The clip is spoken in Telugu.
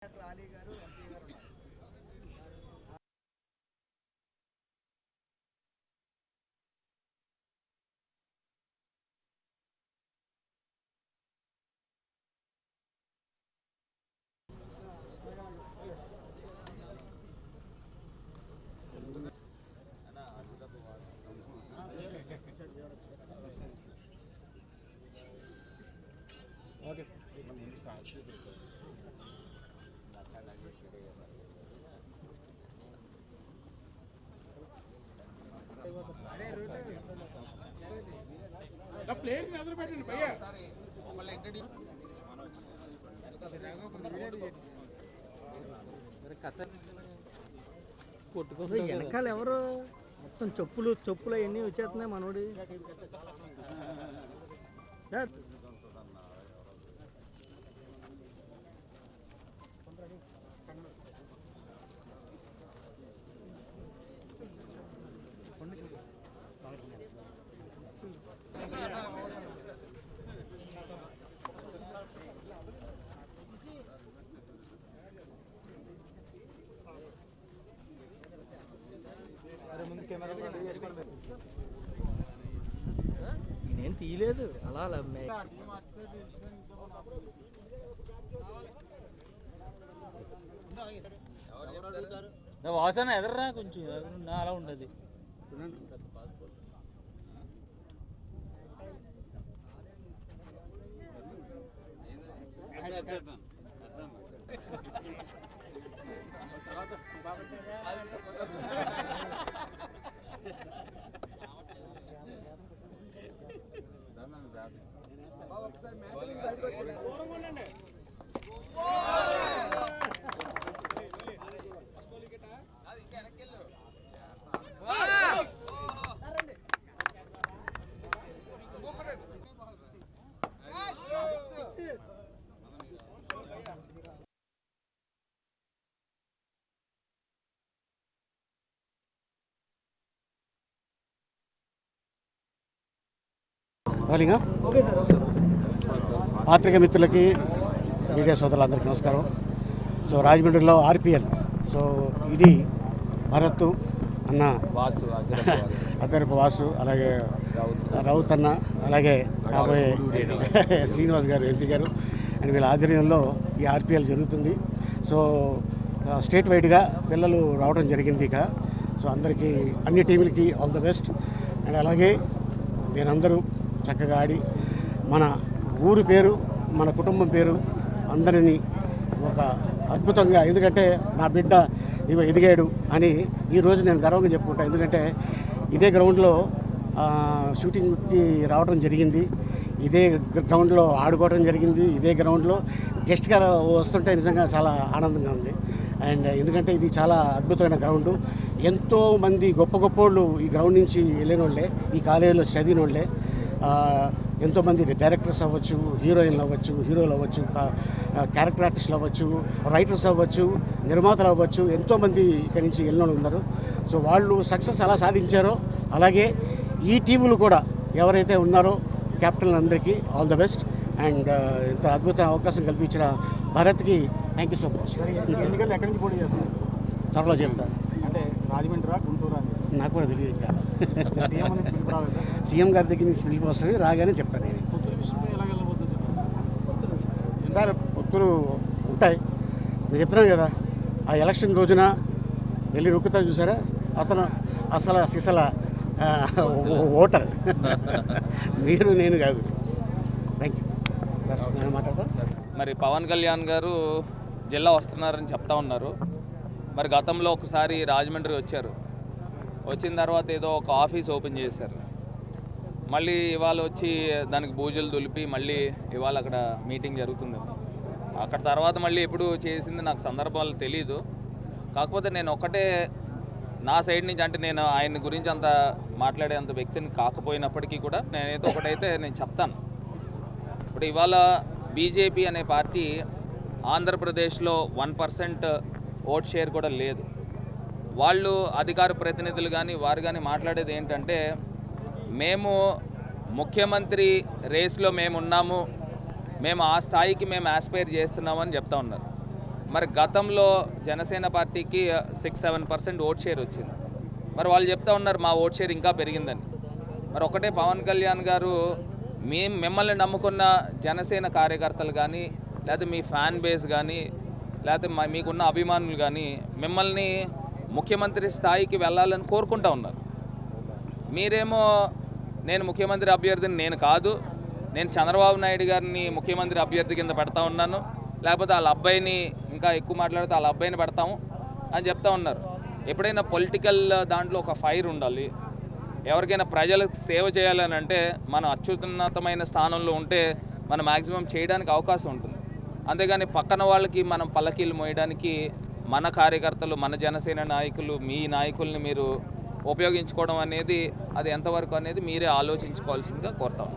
రాణి గారు ఎంపీ గారు ఉన్నారు. ఓకే ప్లేయర్ ఎదురు పెట్టండి భయ్యా వెనకాల ఎవరు మొత్తం చెప్పులు అవన్నీ వచ్చేస్తున్నాయి మనోడి నేనేం తీయలేదు అలా వాసన ఎదర్రా కొంచెం ఎదురున్నా అలా ఉండదు. పాత్రిక మిత్రులకి మీడియా సోదరులందరికీ నమస్కారం. సో రాజమండ్రిలో ఆర్పిఎల్, సో ఇది భరత్ అన్న, అద్దరపు వాసు, అలాగే రౌత్ అన్న, అలాగే కాబోయే శ్రీనివాస్ గారు ఎంపీ గారు అండ్ వీళ్ళ ఆధ్వర్యంలో ఈ ఆర్పిఎల్ జరుగుతుంది. సో స్టేట్ వైడ్గా పిల్లలు రావడం జరిగింది ఇక్కడ. సో అందరికీ అన్ని టీములకి ఆల్ ద బెస్ట్. అండ్ అలాగే మీరందరూ చక్కగా ఆడి మన ఊరి పేరు, మన కుటుంబం పేరు అందరినీ ఒక అద్భుతంగా, ఎందుకంటే నా బిడ్డ ఇగో ఎదిగాడు అని ఈరోజు నేను గర్వంగా చెప్పుకుంటాను. ఎందుకంటే ఇదే గ్రౌండ్లో షూటింగ్కి రావడం జరిగింది, ఇదే గ్రౌండ్లో ఆడుకోవడం జరిగింది, ఇదే గ్రౌండ్లో గెస్ట్గా వస్తుంటే నిజంగా చాలా ఆనందంగా ఉంది. అండ్ ఎందుకంటే ఇది చాలా అద్భుతమైన గ్రౌండు. ఎంతోమంది గొప్ప గొప్ప వాళ్ళు ఈ గ్రౌండ్ నుంచి వెళ్ళిన వాళ్ళే, ఈ కాలేజీలో చదివిన వాళ్ళే. ఎంతోమంది డైరెక్టర్స్ అవ్వచ్చు, హీరోయిన్లు అవ్వచ్చు, హీరోలు అవ్వచ్చు, క్యారెక్టర్ ఆర్టిస్టులు అవ్వచ్చు, రైటర్స్ అవ్వచ్చు, నిర్మాతలు అవ్వచ్చు, ఎంతోమంది ఇక్కడి నుంచి వెళ్ళిన వాళ్ళు ఉన్నారు. సో వాళ్ళు సక్సెస్ ఎలా సాధించారో అలాగే ఈ టీములు కూడా ఎవరైతే ఉన్నారో కెప్టెన్ అందరికీ ఆల్ ద బెస్ట్. అండ్ ఇంత అద్భుత అవకాశం కల్పించిన భారత్కి థ్యాంక్ యూ సో మచ్. ఎందుకంటే ఎక్కడి నుంచి పోటీ చేస్తారు? త్వరలో చెప్తాను. అంటే రాజమండ్రి గుంటూరు నాకు కూడా తెలియదు. ఇంకా సీఎం గారి దగ్గర నుంచి పిలిపి వస్తుంది, రాగానే చెప్తాను నేను. సార్ పొత్తులు ఉంటాయి, నేను చెప్తున్నాను కదా. ఆ ఎలక్షన్ రోజున వెళ్ళి నొక్కుతాను చూసారా, అతను అసలు సిసల ఓటర్ మీరు, నేను కాదు. Thank you. మాట్లాడతా. మరి పవన్ కళ్యాణ్ గారు జిల్లా వస్తున్నారని చెప్తా ఉన్నారు. మరి గతంలో ఒకసారి రాజమండ్రి వచ్చారు, వచ్చిన తర్వాత ఏదో ఒక ఆఫీస్ ఓపెన్ చేశారు. మళ్ళీ ఇవాళ వచ్చి దానికి బూజులు దులిపి మళ్ళీ ఇవాళ అక్కడ మీటింగ్ జరుగుతుంది. అక్కడ తర్వాత మళ్ళీ ఎప్పుడు చేసింది నాకు సందర్భాలు తెలీదు. కాకపోతే నేను ఒకటే నా సైడ్ నుంచి, అంటే నేను ఆయన గురించి అంత మాట్లాడేంత వ్యక్తిని కాకపోయినప్పటికీ కూడా నేనైతే ఒకటైతే నేను చెప్తాను. ఇప్పుడు ఇవాళ బీజేపీ అనే పార్టీ ఆంధ్రప్రదేశ్లో 1% ఓట్ షేర్ కూడా లేదు. వాళ్ళు అధికార ప్రతినిధులు కానీ వారు కానీ మాట్లాడేది ఏంటంటే, మేము ముఖ్యమంత్రి రేస్లో మేము ఉన్నాము, మేము ఆ స్థాయికి మేము ఆస్పైర్ చేస్తున్నామని చెప్తా ఉన్నారు. మరి గతంలో జనసేన పార్టీకి 6-7% ఓట్ షేర్ వచ్చింది. మరి వాళ్ళు చెప్తా ఉన్నారు మా ఓట్ షేర్ ఇంకా పెరిగిందని. మరి ఒకటే పవన్ కళ్యాణ్ గారు మిమ్మల్ని నమ్ముకున్న జనసేన కార్యకర్తలు కానీ, లేకపోతే మీ ఫ్యాన్ బేస్ కానీ, లేకపోతే మీకున్న అభిమానులు కానీ మిమ్మల్ని ముఖ్యమంత్రి స్థాయికి వెళ్ళాలని కోరుకుంటూ ఉన్నారు. మీరేమో నేను ముఖ్యమంత్రి అభ్యర్థిని నేను కాదు, నేను చంద్రబాబు నాయుడు గారిని ముఖ్యమంత్రి అభ్యర్థి కింద పెడతా ఉన్నాను, లేకపోతే వాళ్ళ అబ్బాయిని ఇంకా ఎక్కువ మాట్లాడితే వాళ్ళ అబ్బాయిని పెడతాము అని చెప్తా ఉన్నారు. ఎప్పుడైనా పొలిటికల్ దాంట్లో ఒక ఫైర్ ఉండాలి. ఎవరికైనా ప్రజలకు సేవ చేయాలని అంటే మనం అత్యున్నతమైన స్థానంలో ఉంటే మనం మ్యాక్సిమం చేయడానికి అవకాశం ఉంటుంది. అంతేగాని పక్కన వాళ్ళకి మనం పల్లకీలు మోయడానికి మన కార్యకర్తలు, మన జనసేన నాయకులు, మీ నాయకుల్ని మీరు ఉపయోగించుకోవడం అనేది అది ఎంతవరకు అనేది మీరే ఆలోచించుకోవాల్సిందిగా కోరుతాం.